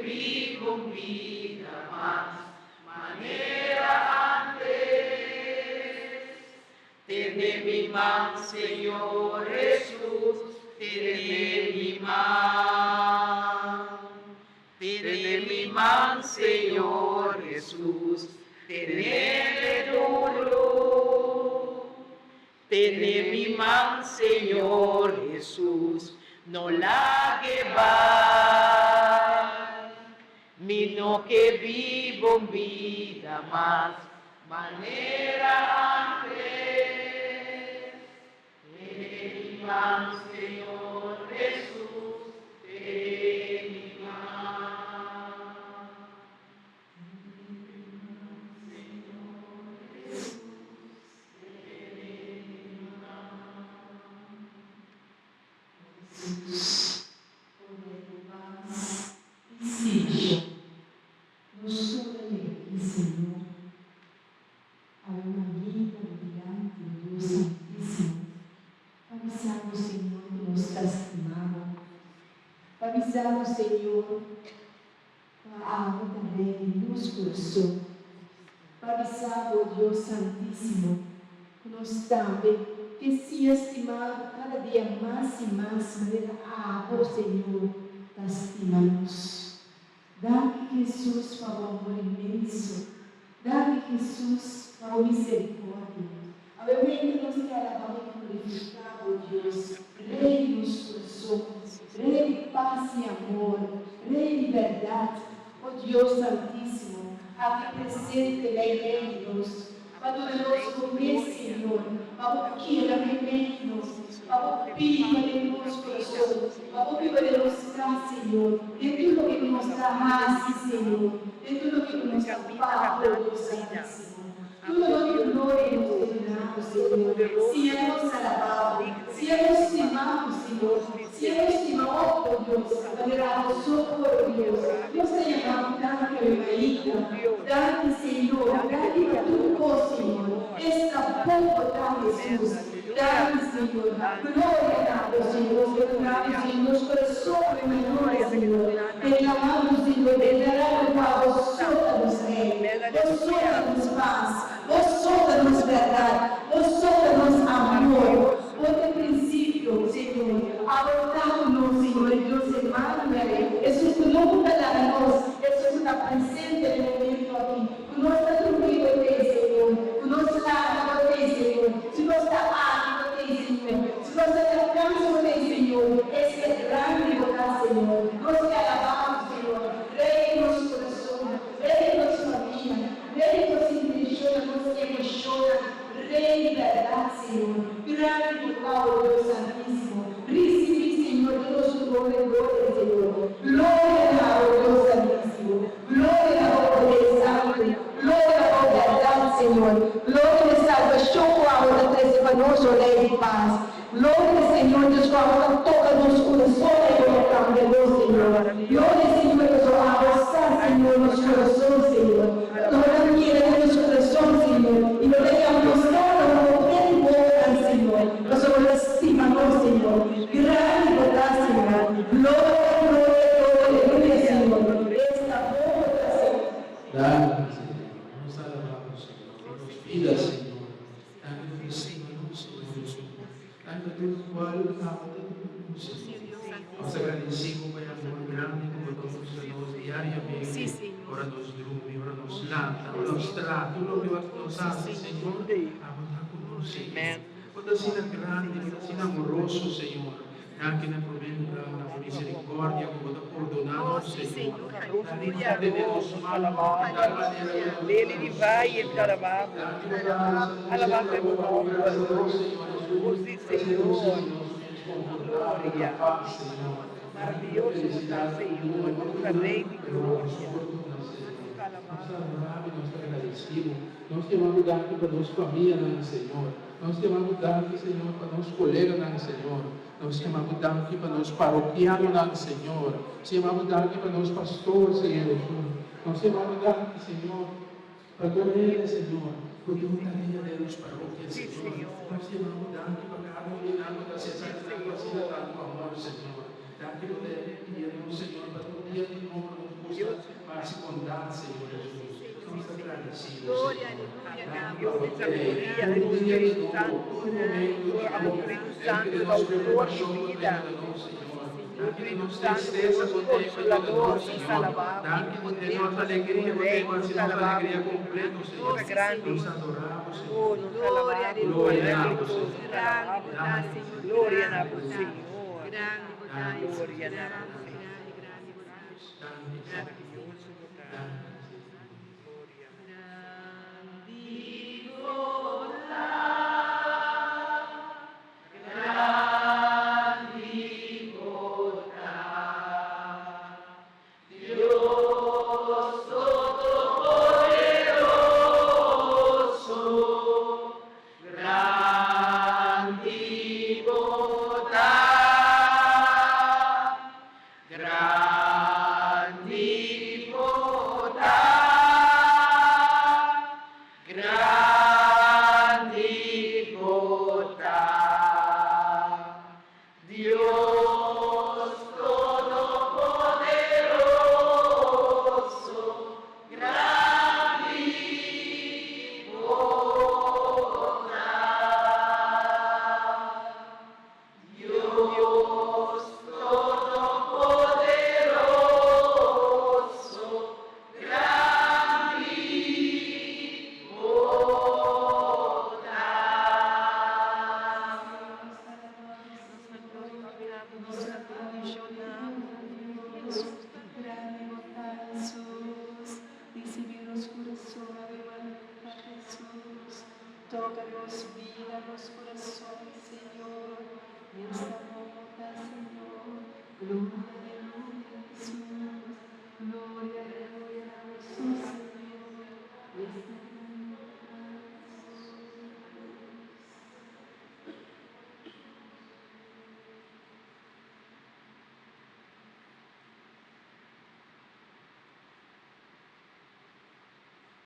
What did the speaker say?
vivo vida más manera antes. Tene mi mano, Señor Jesús, tene mi mano. Tene mi mano, Señor Jesús, tene duro. Tene mi mano, Señor Jesús, no la que va. Mino que vivo vida más manera antes. Tene mi mano, Señor Jesús, tene mi mano. Avisamos, Senhor, com a alma também nos coração. Avisamos, Deus Santíssimo, que nós também, que se estimado cada dia mais e mais, maneira a amor, Senhor, te estimamos. Dá-me, Jesus, para o amor imenso. Dá-me, Jesus, para a misericórdia. Ao momento nós te alabamos e glorificamos, Deus, Rei dos corações. Rei de paz e amor, Rei de verdade, ó Deus Santíssimo, aqui presente na igreja, para nós comer, Senhor, para o que é alimentos, para o pico de nosso coração, para o pico de nossa casa, Senhor, de tudo que nos dá, Senhor, de tudo que nos dá paz, Deus Santíssimo. Tudo lo que glória e nos damos, Senhor, se é nos alabado, se é nos estimado, Senhor, se é estimado, oh Deus, venerado socorro, Deus, Deus tenha dado que eu imagino, dá-te, Senhor, dá-te para tudo, oh Senhor, esta pouco dá Jesus, dá-te, Senhor, glória dá-te, Senhor, dá-te, Senhor, nos corações e memória, Senhor, derramamos, Senhor, derramamos para o solta-nos rei, o solta-nos paz, o solta-nos verdade, o solta-nos amor, o de princípio, Senhor, adotamos, Senhor, Deus Emmanuel, Jesus que nunca dá a nós, Jesus está presente no momento aqui, o nosso dormido tem, Senhor, o nosso lar tem, Senhor, se nós está água tem, Senhor, se nós está canso tem, Senhor, esse é grande lugar, Senhor, nós te alabamos, Senhor, Rei nos corações, Rei nos família, Rei nos inteligência, nos emociona, Rei de verdade, Senhor, grande lugar, Deus Santíssimo, recibe, Senhor, todo o glória, Senhor, glória ao Deus Santíssimo, glória ao poder santo, glória à verdade, Senhor, glória à salvação, ao da treze para nós, Rei de paz, glória, Senhor, Deus, com a toca nos corações, colocamos de Deus, Senhor, glória, Senhor, Deus, a avançar, Senhor, nos corações, Senhor, toda a mira nos corações, Senhor, e não deixamos mostrar o poder e boca, Senhor, nós somos acima, Senhor, grande verdade, Senhor, glória, glória, Senhor, esta boca, Senhor. Dá-me, Senhor, nos alabamos, Senhor, nos vida, Senhor, dá-me por cima, Senhor Jesus, dá-me tudo qual eu estava dando, Senhor. Nós agradecemos por amor grande como todos nós diariamente, ora nos dorme, ora nos lata, ora nos trata, tudo o que nos hace, Senhor, a botar conosco, Senhor. Ora sina grande, ora sina amoroso, Senhor. Anche nel momento della misericordia, come da perdonato, Signore. La linea di Deus, Nele ele vai e ele alabado. Alabado é o nome do Senhor. Glória. Maravilhoso está, Senhor. Nossa lei de glória. Nós temos dar aqui para nossa família, Senhor. Nós temos dar aqui, Senhor, para nossos colegas, Senhor. Nós temos dar aqui para nossos paroquianos, Senhor. Nós temos dar aqui para nossos pastores, Senhor. Nós temos dar aqui, Senhor, para todos eles, Senhor. Porque eu estaria dentro das paróquias, Senhor. Nós temos dar aqui para cada um da cidade, da amor, Senhor. Dá aqui para o Senhor, para todo dia de novo, nos agradecidos, Señor. Dios de sabiduría, de tu Espíritu Santo. Amor, Espíritu Santo, da autor y vida. Espíritu Santo, consolador, nos alabamos. Dame tenemos alegría, Rey, porque nos tenemos alabamos. alegría completa, Señor. Cosa grande. Nos adoramos, Oh, Señor. nos alabamos. Gloria a Dios, Nos Señor. alabamos. Gloria a tu Señor. Gloria a tu Señor. Maravilloso, total. Gloria. Tócanos, vida, los corazones, Señor. En esta hora, Señor. Gloria